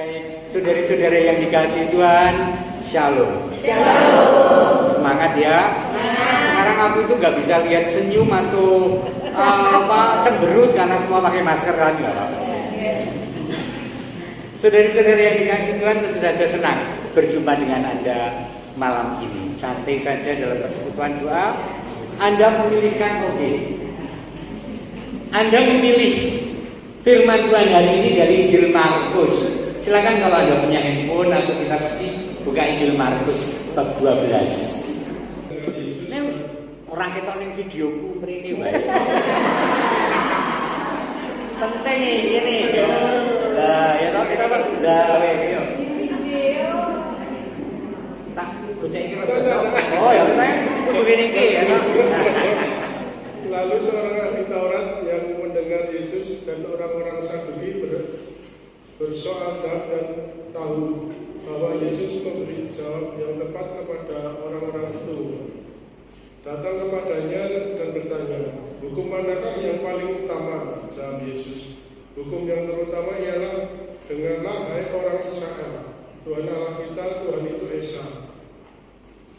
Baik, saudara-saudara yang dikasihi Tuhan, Shalom. Shalom. Semangat ya. Sekarang aku itu nggak bisa lihat senyum atau cemberut karena semua pakai masker kan nggak apa-apa. Saudara-saudara yang dikasihi Tuhan, tentu saja senang berjumpa dengan Anda malam ini. Santai saja dalam persekutuan doa. Anda memilihkan Anda memilih firman Tuhan hari ini dari Injil Markus. Silakan kalau Anda punya handphone atau kita pasti buka Injil Markus bab 12. Ini orang kita ning videoku mrene wae. Penting ini. Lah, ya toh kita kok video. Tak bocah iki oh ya kita kudu ngene iki ya toh. Lalu seorang ahli Taurat yang mendengar Yesus dan orang-orang Saduki bersoal jawab dan tahu bahwa Yesus memberi jawab yang tepat kepada orang-orang itu, datang kepadanya dan bertanya, "Hukum manakah yang paling utama?" Jawab Yesus, "Hukum yang terutama ialah, dengarlah hai orang Israel, Tuhan Allah kita, Tuhan itu Esa.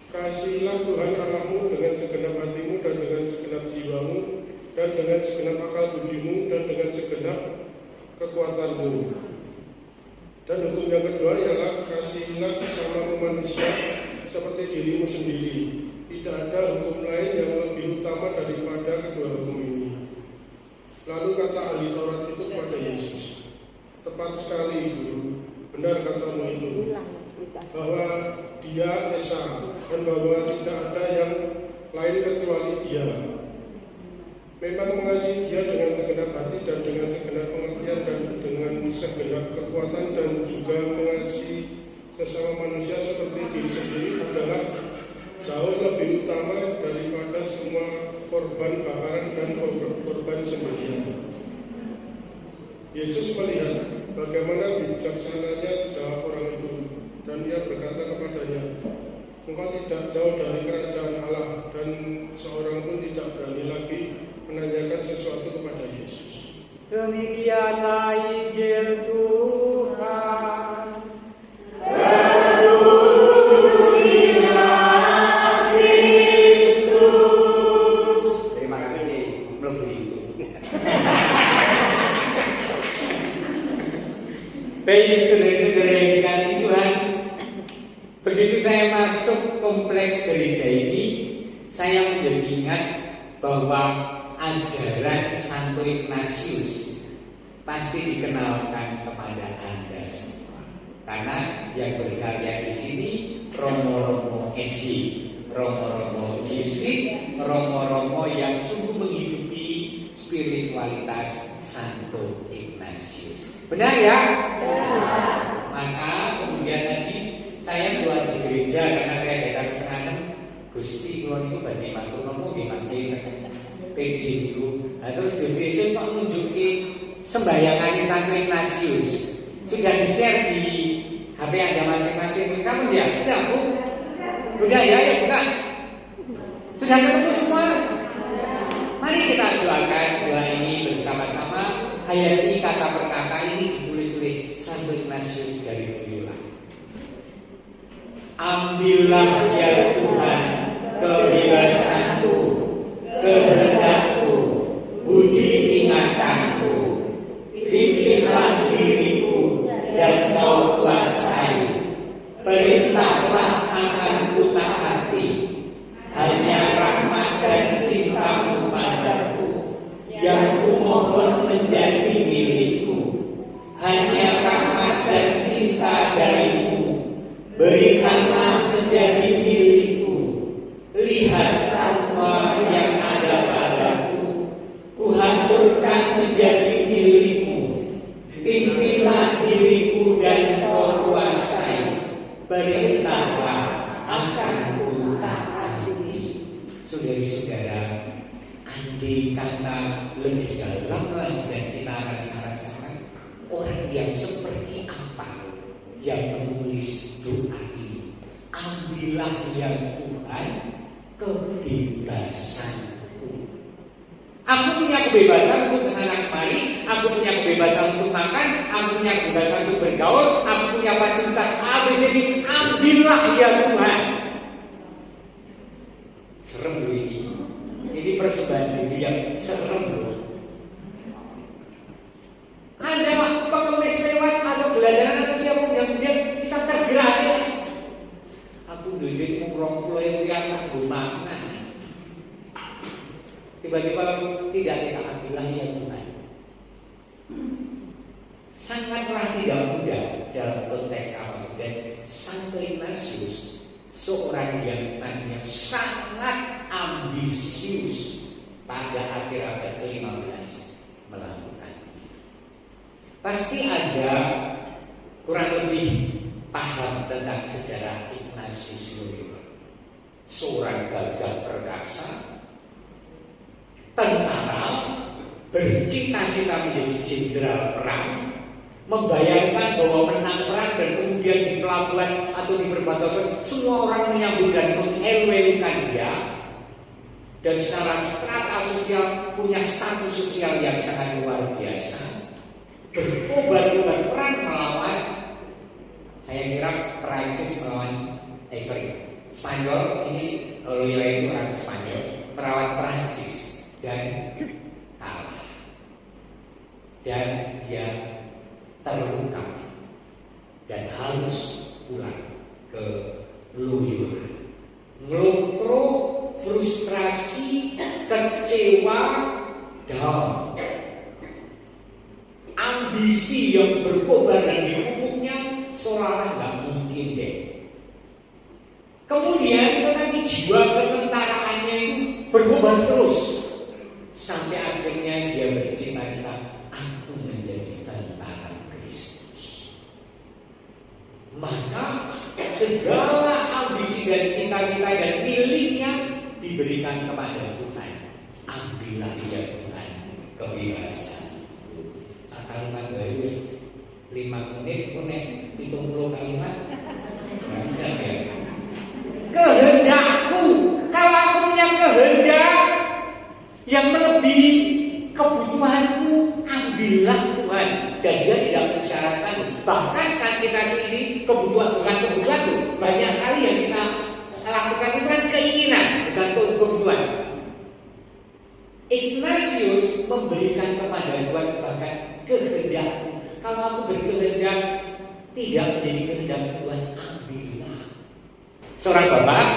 Kasihilah Tuhan Allahmu dengan segenap hatimu dan dengan segenap jiwamu dan dengan segenap akal budimu dan dengan segenap kekuatanmu. Dan hukum yang kedua ialah kasihilah sesamamu manusia seperti dirimu sendiri. Tidak ada hukum lain yang lebih utama daripada kedua hukum ini." Lalu kata ahli Taurat itu kepada Yesus, "Tepat sekali, Guru. Benar katamu itu, bahwa dia Esa dan bahwa tidak ada yang lain kecuali dia. Memang mengasihi dia dengan segenap hati dan dengan segenap pengertian dan dengan segenap kekuatan dan juga mengasihi sesama manusia seperti diri sendiri adalah jauh lebih utama daripada semua korban bakaran dan korban sembelihan." Yesus melihat bagaimana bijaksananya jawab orang itu, dan ia berkata kepadanya, "Engkau tidak jauh dari kerajaan Allah." Dan seorang pun tidak berani lagi menanyakan sesuatu kepada Yesus. Demikianlah Injil Tuhan. Terpujilah Kristus. Terima kasih, belum begitu. Baik, saudara-saudara yang dikasihi Tuhan, begitu saya masuk kompleks gereja ini, saya menjadi ingat bahwa ajaran Santo Ignatius pasti dikenalkan kepada Anda semua. Karena yang berkarya di sini Romo-Romo Esi, Romo-Romo Yesuit, Romo-Romo yang sungguh menghidupi spiritualitas Santo Ignatius. Benar ya? Maka kemudian tadi saya keluar di gereja karena saya datang sekarang Gusti kula niku badhe matur nopo nggih mangke PD niku. Nah terus Gusti Yesus kok nunjuki sembahyangannya Santo Ignatius. Sudah di-share di HP Anda masing-masing. Kamu ya? Sudah, Bu? Sudah ya, ya bukan? Sudah ketemu semua? Mari kita doakan doa ini bersama-sama. Hayati kata per kata ini ditulis oleh Santo Ignatius dari Loyola. Ambillah ya Tuhan kebebasanku, kehendakku, budi ingatanku, pimpinlah diriku dan kau kuasai, perintahlah akan ku taati, hanya rahmat dan cintamu padaku yang kumohon menjadi milikku, hanya rahmat dan cinta darimu berikanlah menjadi milikku. Lihat semua yang ada padaku, kuhaturkan menjadi milikmu. Pimpinlah diriku dan kau kuasai, perintahlah akan ku taati. Saudari-saudara, andai kata lebih dalam lagi dan kita akan saran-saran orang yang seperti apa yang menulis doa ini. Ambillah ya Tuhan kebebasanku. Aku punya kebebasan untuk kesana kemari, aku punya kebebasan untuk makan, aku punya kebebasan untuk bergaul, aku punya fasilitas ABCD. Ambillah ya Tuhan. Serem loh ini. Ini persembahan diri yang serem loh. Ada pengemis lewat atau gelandangan atau siapapun yang kemudian kita tergerak. Aku duit murong pulau yang tak bermakna. Tiba-tiba tidak kita ambillah ya Tuhan. Sangatlah tidak mudah dalam konteks awal. Dan Santo Ignatius seorang yang tadinya sangat ambisius pada akhir abad ke-15 melakukan. Pasti ada kurang lebih paham tentang sejarah Ignatius Loyola. Seorang gagah perkasa, tentara, bercita-cita menjadi jenderal perang, membayangkan bahwa menang perang dan kemudian di pelabuhan atau di perbatasan semua orang menyambut dan mengelwelkan dia, dan secara strata sosial punya status sosial yang sangat luar biasa, berkobar-kobar perang melawan, saya kira Perancis melawan Spanyol. Ini Loyola itu orang Spanyol melawan Perancis dan kalah, dan dia terluka dan harus pulang ke Loyola. Ngelokro, frustrasi, kecewa, down, ambisi yang berkobar dan dipupuknya seolah nggak mungkin deh. Kemudian tetapi jiwa ketentaraannya itu berkobar terus sampai akhirnya dia bercita-cita, aku menjadi tentara Kristus. Maka segala ambisi dan cita-cita dan miliknya diberikan kepada Tuhan. Ambillah ya Tuhan kebebasan. Kalimat bagus 5 menit kunek 70 kalimat. Baca ya. Kehendakku, kalau aku punya kehendak yang melebihi kebutuhanku, ambillah Tuhan. Dan dia tidak mensyaratkan. Bahkan katekisasi ini kebutuhan bukan kebutuhan. Banyak kali yang kita lakukan itu kan keinginan, bukan kebutuhan. Ignatius memberikan kepada Tuhan bahkan kehendakku. Kalau aku berkehendak tidak menjadi kehendak Tuhan, ambillah. Seorang bapak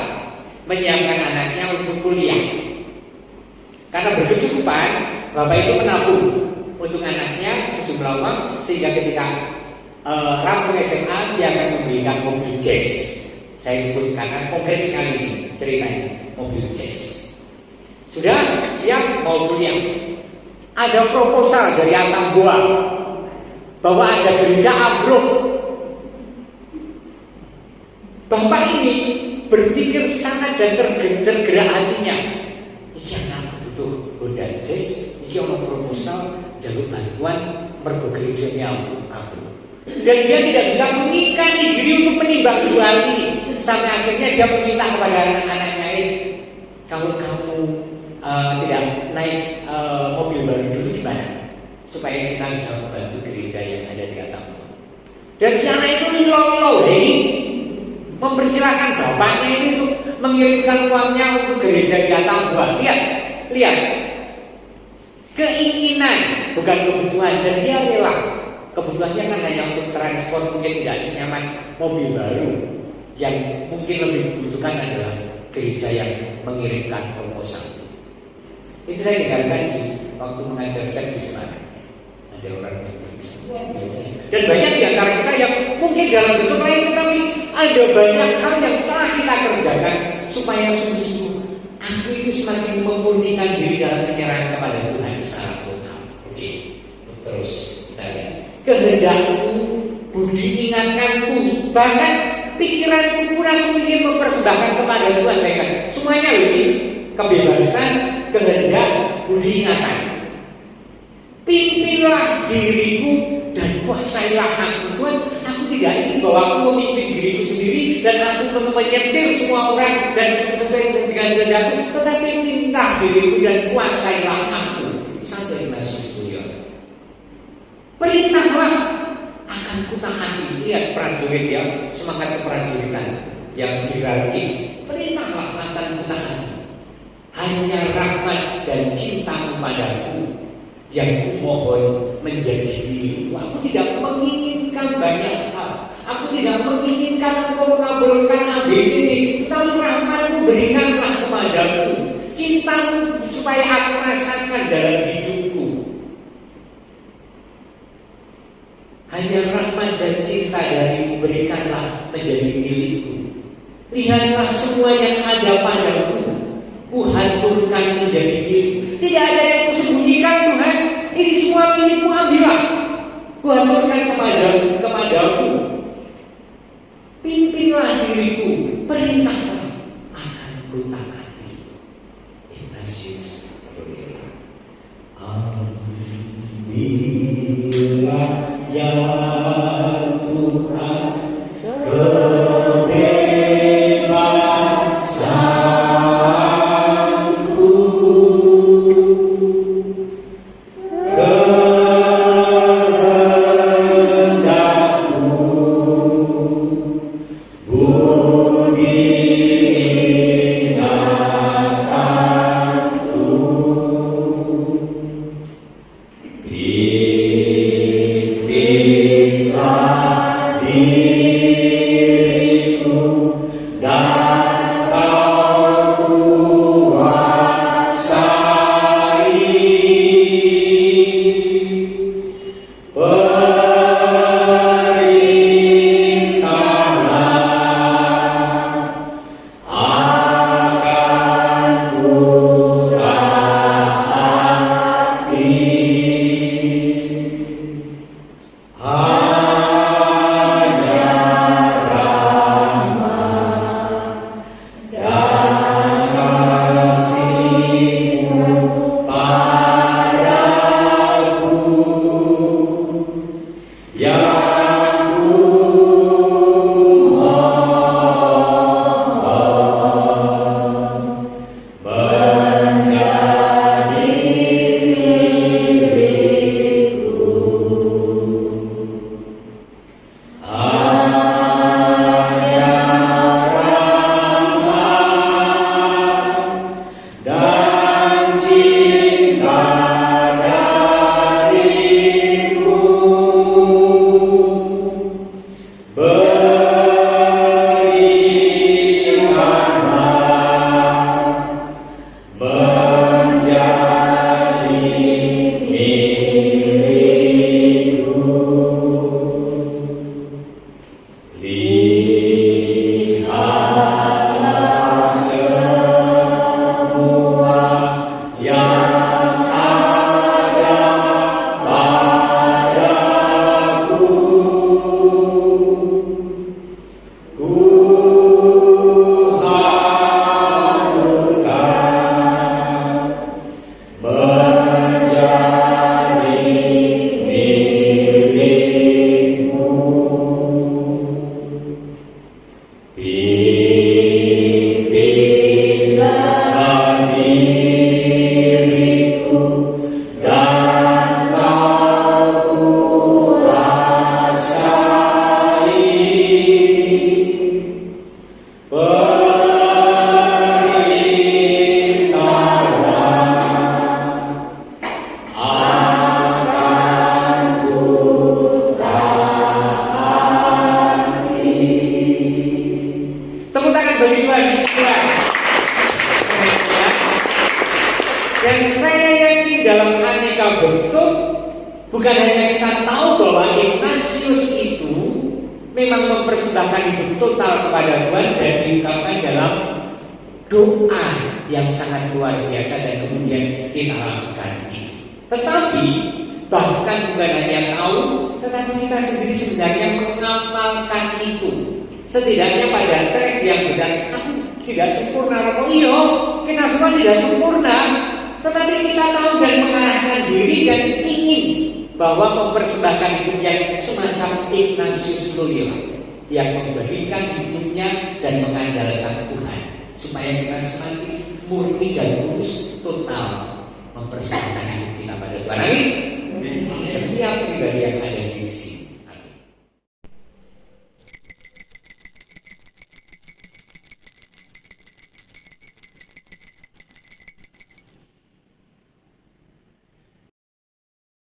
menyiapkan anaknya untuk kuliah. Karena berkecukupan, bapak itu menabung untuk anaknya sejumlah uang sehingga ketika rampung SMA dia akan membelikan mobil jazz. Saya sebut karena konkret sekali ini ceritanya, mobil jazz. Sudah siap mau kuliah. Ada proposal dari Atambua bahwa ada gereja ambruk. Bapak ini berpikir sangat dan tergerak hatinya. Iki anak butuh Honda Jazz, iki ono proposal jalur bantuan mergo gerejanya ambruk. Dan dia tidak bisa mengikani diri untuk menimbang dua hal ini. Sampai akhirnya dia meminta kepada anak-anaknya, kalau kamu tidak naik mobil baru dulu gimana? Supaya kita bisa membantu gereja yang ada di Atambua. Dan si anak itu lilo-lilo, mempersilahkan bapaknya ini untuk mengirimkan uangnya untuk gereja di Atambua. Lihat, keinginan bukan kebutuhan, dan dia rela. Kebutuhannya kan hanya untuk transport, mungkin tidak senyaman mobil baru. Yang mungkin lebih dibutuhkan adalah gereja yang mengirimkan proposal. Itu saya dengarkan di waktu mengajar set di Semarang. Ada orang yang dan banyak di antara kita yang mungkin dalam bentuk lain, tetapi ada banyak hal yang telah kita kerjakan supaya sungguh-sungguh aku itu semakin memurnikan diri dalam penyerahan kepada Tuhan secara total. Oke, terus kita lihat. Kehendakku, budi ingatkanku, bahkan pikiranku pun aku ingin mempersembahkan kepada Tuhan. Semuanya ini kebebasan, kehendak, budi ingatan. Pimpinlah diriku dan kuasailah aku. Tuhan, aku tidak ingin bahwa aku memimpin diriku sendiri dan aku menyetir semua orang dan sesuai dengan kehendakku, tetapi pimpinlah diriku dan kuasailah aku. prajurit ya, semangat keprajuritan yang hierarkis, perintahlah akan ketaatan. Hanya rahmat dan cinta padaku yang kumohon menjadi milikku. Aku tidak menginginkan banyak hal. Aku tidak menginginkan engkau mengabulkan ABC, tetapi rahmatmu berikanlah kepadaku. Cintamu supaya aku rasakan dalam hidupku. Hanya rahmat dan cinta darimu berikanlah menjadi milikku. Lihatlah semua yang ada padaku, kuhaturkan menjadi milikku. Tidak ada yang kusembunyikan Tuhan. Ini semua milikmu, ambillah. Kuhaturkan kepadamu. Pimpinlah diriku, perintahlah akan kutaati. Ignatius Loyola. Ambillah ya Tuhan Dan saya yakin dalam aneka bentuk, bukan hanya kita tahu bahwa Ignatius itu memang mempersembahkan hidup total kepada Tuhan dan diungkapkan dalam doa yang sangat luar biasa dan kemudian kita lakukan itu. Tetapi bahkan bukan hanya tahu, tetapi kita sendiri sebenarnya mengamalkan itu. Setidaknya pada track yang benar, aku tidak sempurna. Oh iya, kita semua tidak sempurna. Tetapi kita tahu dan mengarahkan diri dan ingin bahwa mempersembahkan hidup yang semacam Ignatius Loyola yang memberikan hidupnya dan mengandalkan Tuhan supaya kita semakin murni dan tulus total mempersembahkan hidup kita pada Tuhan. Amin. Setiap pribadi yang ada